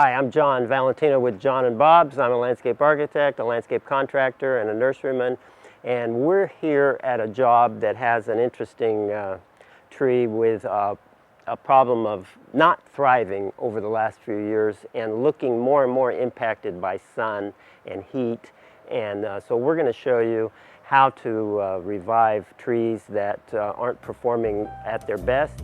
Hi, I'm John Valentino with John and Bob's. I'm a landscape architect, a landscape contractor, and a nurseryman. And we're here at a job that has an interesting tree with a problem of not thriving over the last few years and looking more and more impacted by sun and heat. And so we're going to show you how to revive trees that aren't performing at their best.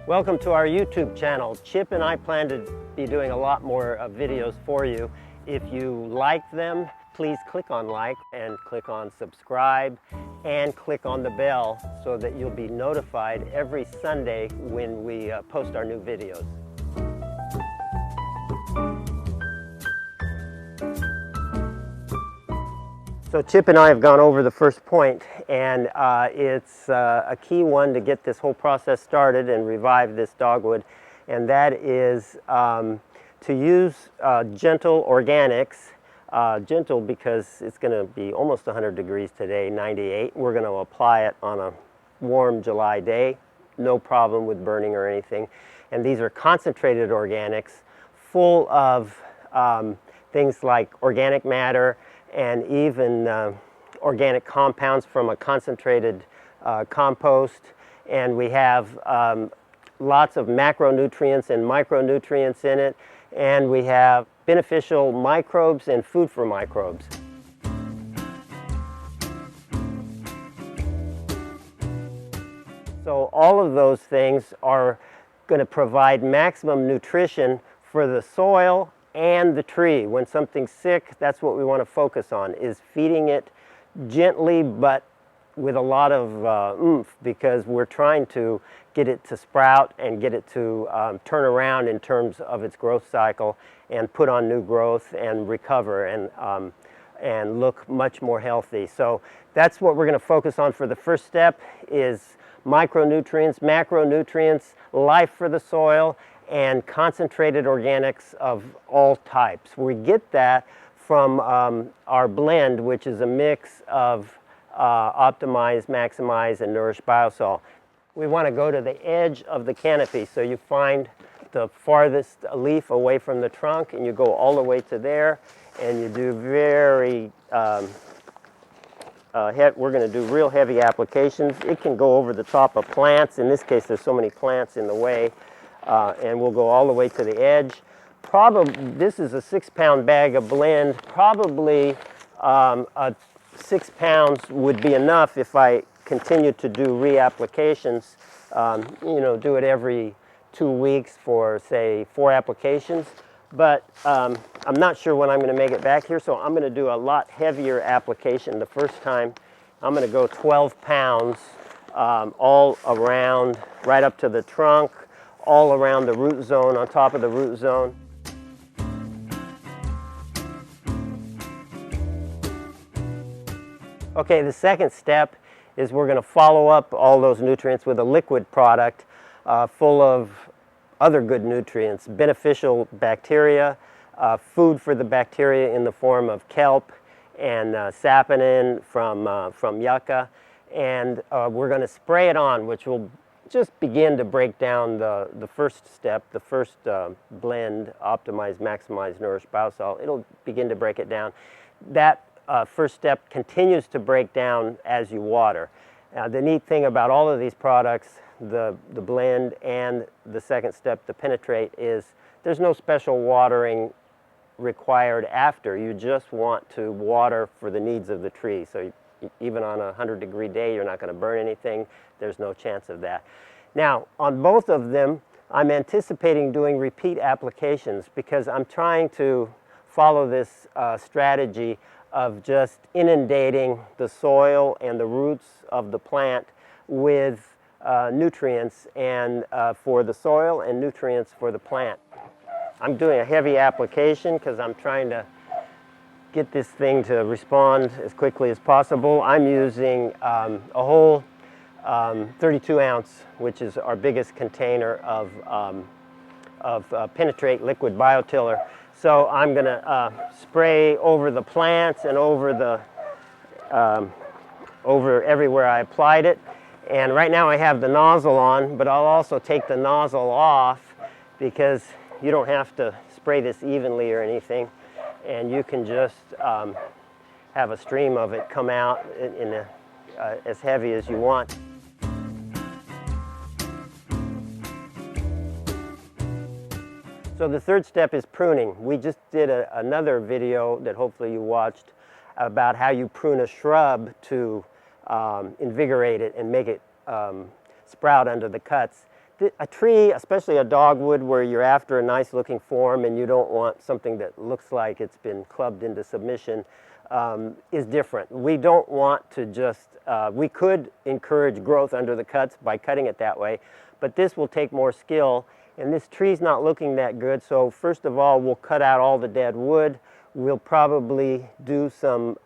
Welcome to our YouTube channel. Chip and I plan to be doing a lot more videos for you. If you like them, please click on like and click on subscribe and click on the bell so that you'll be notified every Sunday when we post our new videos. So Chip and I have gone over the first point, and it's a key one to get this whole process started and revive this dogwood, and that is to use gentle organics. Gentle because it's going to be almost 100 degrees today, 98. We're going to apply it on a warm July day, no problem with burning or anything. And these are concentrated organics full of things like organic matter and even organic compounds from a concentrated compost. And we have lots of macronutrients and micronutrients in it. And we have beneficial microbes and food for microbes. So all of those things are going to provide maximum nutrition for the soil and the tree. When something's sick, that's what we want to focus on, is feeding it gently but with a lot of oomph, because we're trying to get it to sprout and get it to turn around in terms of its growth cycle and put on new growth and recover and look much more healthy. So that's what we're going to focus on for the first step, is micronutrients, macronutrients, life for the soil, and concentrated organics of all types. We get that from our blend, which is a mix of Optimize, Maximize, and Nourish Biosol. We want to go to the edge of the canopy, so you find the farthest leaf away from the trunk and you go all the way to there, and you do very we're going to do real heavy applications. It can go over the top of plants. In this case, there's so many plants in the way. And we'll go all the way to the edge. Probably, this is a 6-pound bag of blend. Probably 6 pounds would be enough if I continue to do reapplications. Do it every 2 weeks for, say, 4 applications. But I'm not sure when I'm going to make it back here, so I'm going to do a lot heavier application the first time. I'm going to go 12 pounds all around, right up to the trunk, all around the root zone, on top of the root zone. Okay, the second step is we're going to follow up all those nutrients with a liquid product full of other good nutrients, beneficial bacteria, food for the bacteria in the form of kelp and saponin from yucca, and we're going to spray it on, which will just begin to break down the first step, the first blend, Optimize, Maximize, Nourish, Biosol. It'll begin to break it down. That first step continues to break down as you water. The neat thing about all of these products, the blend and the second step, the penetrate, is there's no special watering required after. You just want to water for the needs of the tree. So even on a 100-degree day, you're not going to burn anything. There's no chance of that. Now, on both of them, I'm anticipating doing repeat applications because I'm trying to follow this strategy of just inundating the soil and the roots of the plant with nutrients and for the soil and nutrients for the plant. I'm doing a heavy application because I'm trying to get this thing to respond as quickly as possible. I'm using a whole 32-ounce, which is our biggest container of Penetrate liquid biotiller. So I'm going to spray over the plants and over everywhere I applied it. And right now I have the nozzle on, but I'll also take the nozzle off because you don't have to spray this evenly or anything, and you can just have a stream of it come out in as heavy as you want. So the third step is pruning. We just did another video that hopefully you watched about how you prune a shrub to invigorate it and make it sprout under the cuts. A tree, especially a dogwood where you're after a nice looking form and you don't want something that looks like it's been clubbed into submission, is different. We don't want to just, we could encourage growth under the cuts by cutting it that way, but this will take more skill, and this tree's not looking that good. So first of all, we'll cut out all the dead wood. We'll probably do some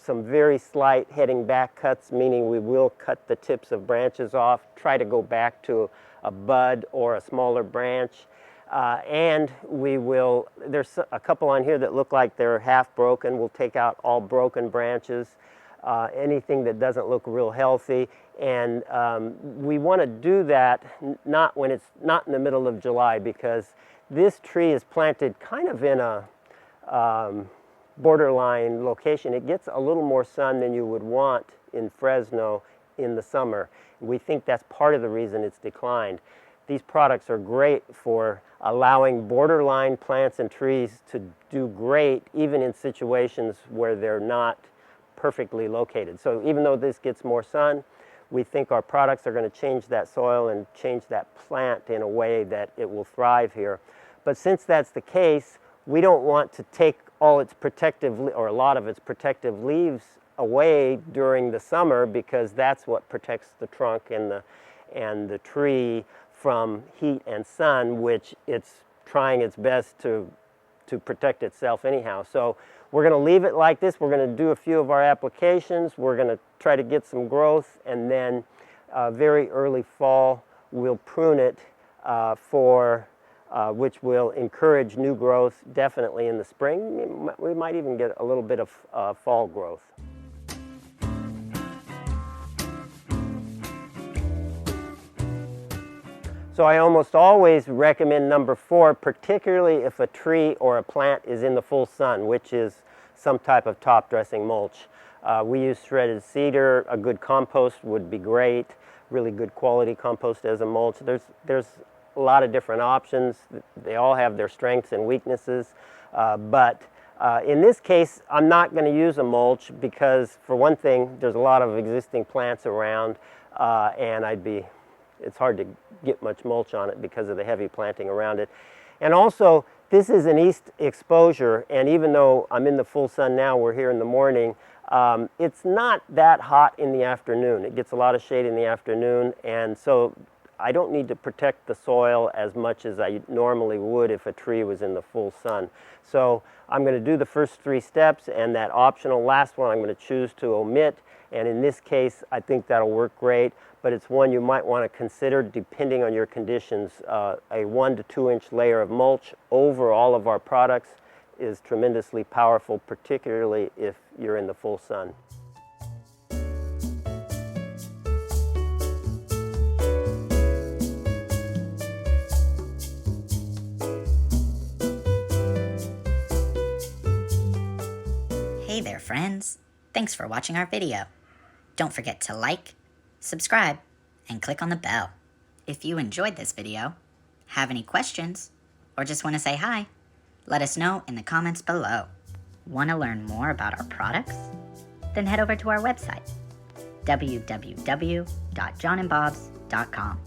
very slight heading back cuts, meaning we will cut the tips of branches off, try to go back to a bud or a smaller branch. And we will, there's a couple on here that look like they're half broken. We'll take out all broken branches, anything that doesn't look real healthy. And we want to do that not when it's not in the middle of July, because this tree is planted kind of in a borderline location. It gets a little more sun than you would want in Fresno in the summer. We think that's part of the reason it's declined. These products are great for allowing borderline plants and trees to do great even in situations where they're not perfectly located. So even though this gets more sun, we think our products are going to change that soil and change that plant in a way that it will thrive here. But since that's the case, we don't want to take all its protective, or a lot of its protective leaves away during the summer, because that's what protects the trunk and the tree from heat and sun, which it's trying its best to protect itself anyhow. So we're going to leave it like this. We're going to do a few of our applications. We're going to try to get some growth, and then very early fall we'll prune it which will encourage new growth definitely in the spring. We might even get a little bit of fall growth. So I almost always recommend number 4, particularly if a tree or a plant is in the full sun, which is some type of top dressing mulch. We use shredded cedar. A good compost would be great, really good quality compost as a mulch. There's a lot of different options. They all have their strengths and weaknesses, but in this case I'm not going to use a mulch because, for one thing, there's a lot of existing plants around, and it's hard to get much mulch on it because of the heavy planting around it. And also, this is an east exposure, and even though I'm in the full sun now, we're here in the morning, it's not that hot in the afternoon. It gets a lot of shade in the afternoon, and so I don't need to protect the soil as much as I normally would if a tree was in the full sun. So I'm going to do the first 3 steps, and that optional last one I'm going to choose to omit. And in this case, I think that'll work great, but it's one you might want to consider depending on your conditions. A 1 to 2 inch layer of mulch over all of our products is tremendously powerful, particularly if you're in the full sun. Hey there, friends. Thanks for watching our video. Don't forget to like, subscribe, and click on the bell. If you enjoyed this video, have any questions, or just want to say hi, let us know in the comments below. Want to learn more about our products? Then head over to our website, www.johnandbobs.com.